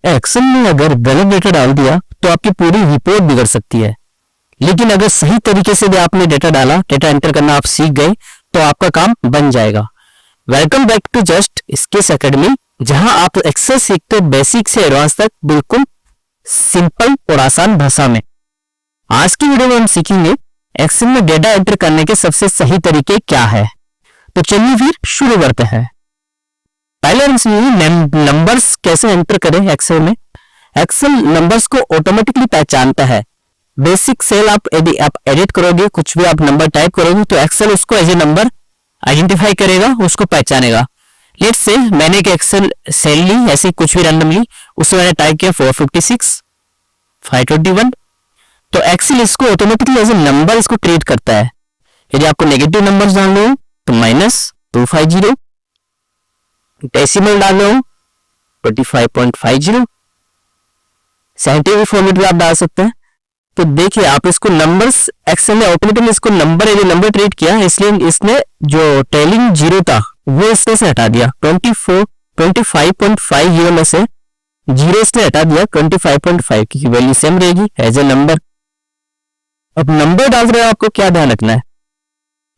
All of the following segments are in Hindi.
एक्सेल में अगर गलत डेटा डाल दिया तो आपकी पूरी रिपोर्ट बिगड़ सकती है, लेकिन अगर सही तरीके से भी आपने डेटा डाला, डेटा एंटर करना आप सीख गए तो आपका काम बन जाएगा। Welcome back to just skills academy, जहां आप एक्सेल सीखते हो बेसिक से एडवांस तक बिल्कुल सिंपल और आसान भाषा में। आज की वीडियो में हम सीखेंगे एक्सेल में डेटा एंटर करने के सबसे सही तरीके क्या है। तो चलिए फिर शुरू करते हैं। पहले हम सीखेंगे नंबर्स कैसे एंटर करें एक्सेल में। एक्सेल नंबर्स को ऑटोमेटिकली पहचानता है। बेसिक सेल यदि आप एडिट करोगे, कुछ भी आप नंबर टाइप करोगे तो एक्सेल उसको एज ए नंबर आइडेंटिफाई करेगा, उसको पहचानेगा। लेट्स से मैंने एक एक्सेल सेल ली, ऐसे कुछ भी रैंडमली, उसमें मैंने टाइप किया 456 521, तो एक्सेल इसको ऑटोमेटिकली एज ए नंबर इसको ट्रीट करता है। यदि आपको नेगेटिव नंबर्स डालने हो तो -250, डेसिमल डालने हो 25.50, साइंटिफिक फॉर्मेट भी आप डाल सकते हैं। तो देखिए आप इसको नंबर्स एक्सेल ने ऑटोमेटिकली इसको नंबर ट्रीट किया, इसलिए इसने जो ट्रेलिंग जीरो था वो इसमें से हटा दिया। 25.50 में से जीरो इसने हटा दिया 25.5 की वैल्यू सेम रहेगी एज ए नंबर। अब नंबर डाल रहे हो, आपको क्या ध्यान रखना है?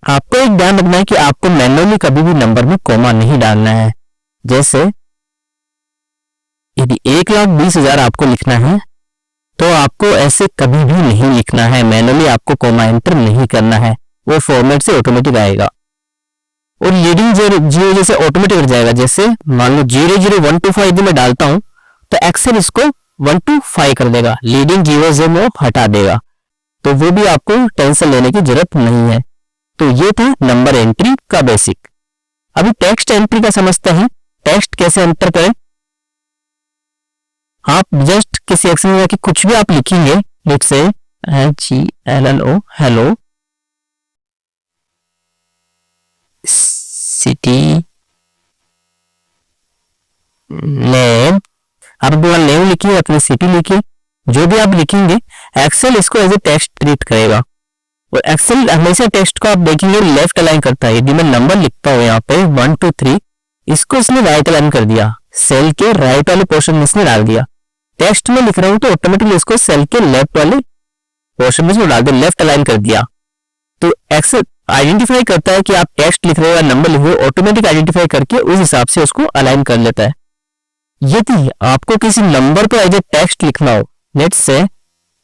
आपको एक ध्यान रखना है कि आपको मैन्युअली कभी भी नंबर में कॉमा नहीं डालना है। जैसे यदि 1,20,000 आपको लिखना है तो आपको ऐसे कभी भी नहीं लिखना है, मैन्युअली आपको कॉमा एंटर नहीं करना है, वो फॉर्मेट से ऑटोमेटिक आएगा। और लीडिंग जीरो जैसे ऑटोमेटिक हट जाएगा। जैसे मान लो 00125 यदि मैं डालता हूं तो एक्सेल इसको 125 कर देगा, लीडिंग जीरो में हटा देगा, तो वो भी आपको टेंशन लेने की जरूरत नहीं है। तो ये था नंबर एंट्री का बेसिक। अभी टेक्स्ट एंट्री का समझते हैं, टेक्स्ट कैसे एंटर करें। आप जस्ट किसी एक्सेल में जाके कुछ भी आप लिखेंगे, let's say HELLO hello city name, आप नेम लिखिए, अपनी सिटी लिखिए, जो भी आप लिखेंगे एक्सेल इसको एज ए टेक्स्ट ट्रीट करेगा। और एक्सेल हमेशा टेक्स्ट को आप देखेंगे लेफ्ट अलाइन करता है। यदि मैं नंबर लिखता हूँ यहाँ पे 1 2 3, इसको इसने राइट अलाइन कर दिया, सेल के राइट वाले पोर्शन में इसने डाल दिया। टेक्स्ट में लिख रहा हूं तो ऑटोमेटिकली इसको सेल के लेफ्ट वाले पोर्शन में इसको डाल दिया, लेफ्ट अलाइन कर दिया। तो एक्सेल आइडेंटिफाई करता है कि आप टेक्स्ट लिख रहे हो या नंबर लिख रहे हो, ऑटोमेटिक आइडेंटिफाई करके उस हिसाब से उसको अलाइन कर लेता है। यदि आपको किसी नंबर को एज ए टेक्स्ट लिखना हो, लेट्स से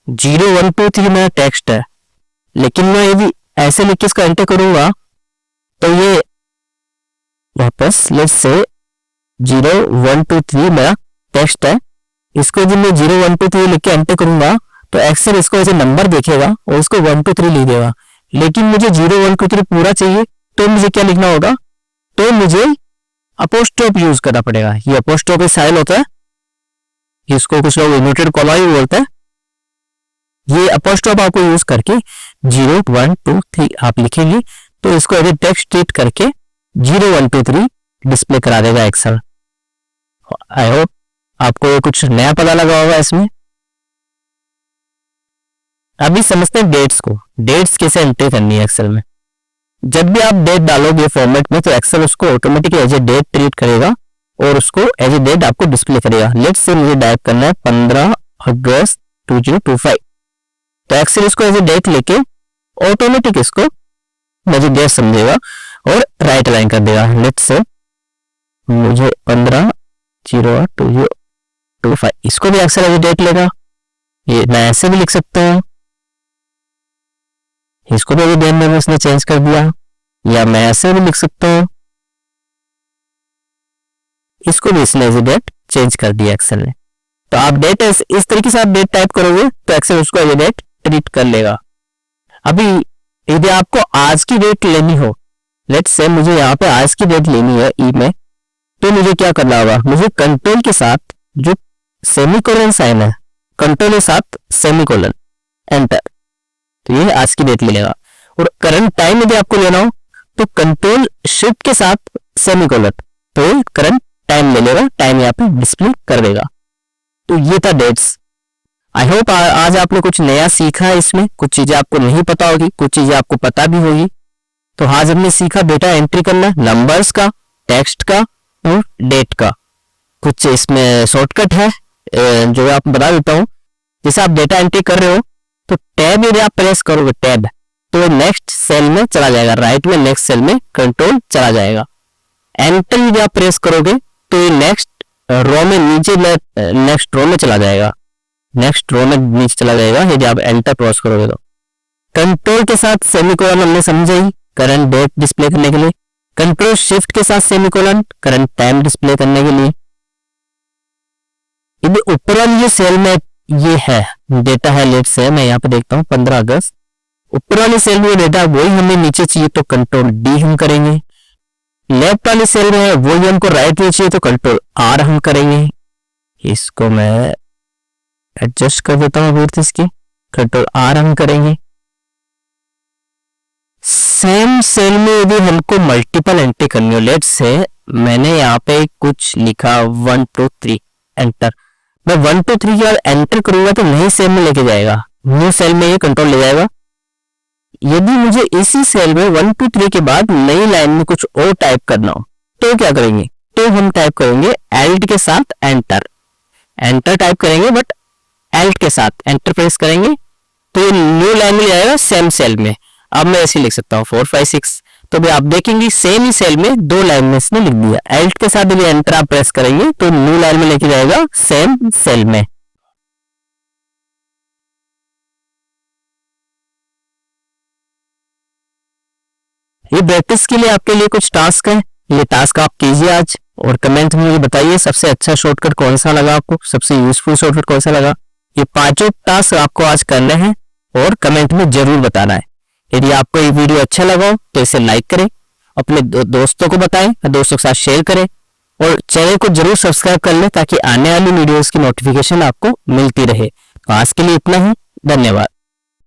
0123 मेरा टेक्स्ट है, लेकिन मैं यदि ऐसे लिख के इसको एंटर करूंगा तो ये वापस लेट्स से 0123 मेरा टेक्स्ट है, इसको यदि मैं 0123 लिख के एंटर करूंगा तो एक्सेल इसको ऐसे नंबर देखेगा और इसको 1 2 3 लिख देगा। लेकिन मुझे 0123 पूरा चाहिए तो मुझे क्या लिखना होगा? तो मुझे अपोस्ट्रोफ यूज करना पड़ेगा। ये अपोस्ट्रोफ साइल होता है, इसको कुछ लोग इन्वर्टेड कॉमा भी बोलते हैं। ये अपोस्ट्रोफ आपको यूज करके 0123 आप लिखेंगे तो इसको एज टेक्स्ट ट्रीट करके 0123 डिस्प्ले करा देगा एक्सेल। आई होप आपको ये कुछ नया पता लगा होगा इसमें। अभी समझते हैं डेट्स को, डेट्स कैसे एंटर करनी है एक्सेल में। जब भी आप डेट डालोगे फॉर्मेट में तो एक्सेल उसको automatically as a date treat करेगा और उसको एज ए डेट आपको डिस्प्ले करेगा। लेट्स से मुझे टाइप करना है 15 अगस्त 2025, तो एक्सेल इसको एज ए डेट लेके ऑटोमेटिक इसको एज ए डेट समझेगा और राइट अलाइन कर देगा। लेट्स से मुझे 15/08/2025, इसको भी एक्सेल एज ए डेट लेगा। ये मैं ऐसे भी लिख सकता हूँ, इसको भी डेट में इसने चेंज कर दिया, या मैं ऐसे भी लिख सकता हूँ, इसको भी इसने एज ए डेट चेंज कर दिया एक्सेल ने। तो आप डेट इस तरीके से आप डेट टाइप करोगे तो एक्सेल उसको एज ए डेट ट्रीट कर लेगा। अभी यदि आपको आज की डेट लेनी हो, लेट्स से मुझे यहाँ पे आज की डेट लेनी है ई में, तो मुझे क्या करना होगा? मुझे कंट्रोल के साथ जो सेमीकोलन साइन है, कंट्रोल के साथ सेमीकोलन एंटर, तो ये आज की डेट ले लेगा। और करंट टाइम यदि आपको लेना हो तो कंट्रोल शिफ्ट के साथ सेमीकोलन, तो ये करंट टाइम ले लेगा, टाइम यहाँ पे डिस्प्ले कर देगा। तो ये था डेट्स। आई होप आज आपने कुछ नया सीखा है इसमें, कुछ चीजें आपको नहीं पता होगी, कुछ चीजें आपको पता भी होगी। तो आज हमने सीखा डेटा एंट्री करना, नंबर्स का, टेक्स्ट का और डेट का। कुछ इसमें शॉर्टकट है, जो आप बता देता हूँ, जैसे आप डेटा एंट्री कर रहे हो तो टैब यदि आप प्रेस करोगे टैब, तो नेक्स्ट सेल में चला जाएगा, राइट में नेक्स्ट सेल में कंट्रोल चला जाएगा। एंटर यदि आप प्रेस करोगे तो ये नेक्स्ट रो में नीचे नेक्स्ट रो में चला जाएगा, नेक्स्ट रो में नीचे चला जाएगा यदि आप एंटर प्रेस करोगे तो। कंट्रोल के साथ सेमीकोलन हमने समझा ही, करंट डेट डिस्प्ले करने के लिए। कंट्रोल शिफ्ट के साथ सेमीकोलन, करंट टाइम डिस्प्ले करने के लिए। यदि ऊपर वाली ये सेल में ये है डेटा है, लेट से मैं यहाँ पे देखता हूँ 15 अगस्त, ऊपर वाली सेल में डेटा वही हमें नीचे चाहिए तो कंट्रोल डी हम करेंगे। लेफ्ट वाली सेल में है वही हमको राइट में चाहिए तो कंट्रोल आर हम करेंगे। इसको मैं एडजस्ट कर देता हूँ विड्थ इसकी, कंट्रोल आर हम करेंगे। सेम सेल में यदि हमको मल्टीपल एंट्री करनी हो, लेट से मैंने यहाँ पे कुछ लिखा 1 2 3 एंटर, मैं 1 2 3 के बाद एंटर करूंगा तो नई सेल में लेके जाएगा, न्यू सेल में ये कंट्रोल ले जाएगा। यदि मुझे इसी सेल में 1 2 3 के बाद नई लाइन में कुछ और टाइप करना हो तो क्या करेंगे, तो हम टाइप करेंगे एल्ट के साथ एंटर, एंटर टाइप करेंगे बट एल्ट के साथ एंटर प्रेस करेंगे तो ये न्यू लाइन में जाएगा सेम सेल में। अब मैं ऐसे लिख सकता हूँ 4 5 6, तो भी आप देखेंगे सेम ही सेल में दो लाइन में इसने लिख दिया। एल्ट के साथ यदि एंटर आप प्रेस करेंगे तो न्यू लाइन में लेके जाएगा सेम सेल में। ये प्रैक्टिस के लिए आपके लिए कुछ टास्क है, ये टास्क आप कीजिए आज और कमेंट में मुझे बताइए सबसे अच्छा शॉर्टकट कौन सा लगा आपको, सबसे यूजफुल शॉर्टकट कौन सा लगा। ये पांचों टास्क आपको आज करने हैं और कमेंट में जरूर बताना है। यदि आपको ये वीडियो अच्छा लगा हो तो इसे लाइक करें, अपने दोस्तों को बताएं, दोस्तों के साथ शेयर करें और चैनल को जरूर सब्सक्राइब कर लें ताकि आने वाली वीडियोस की नोटिफिकेशन आपको मिलती रहे। तो आज के लिए इतना ही, धन्यवाद।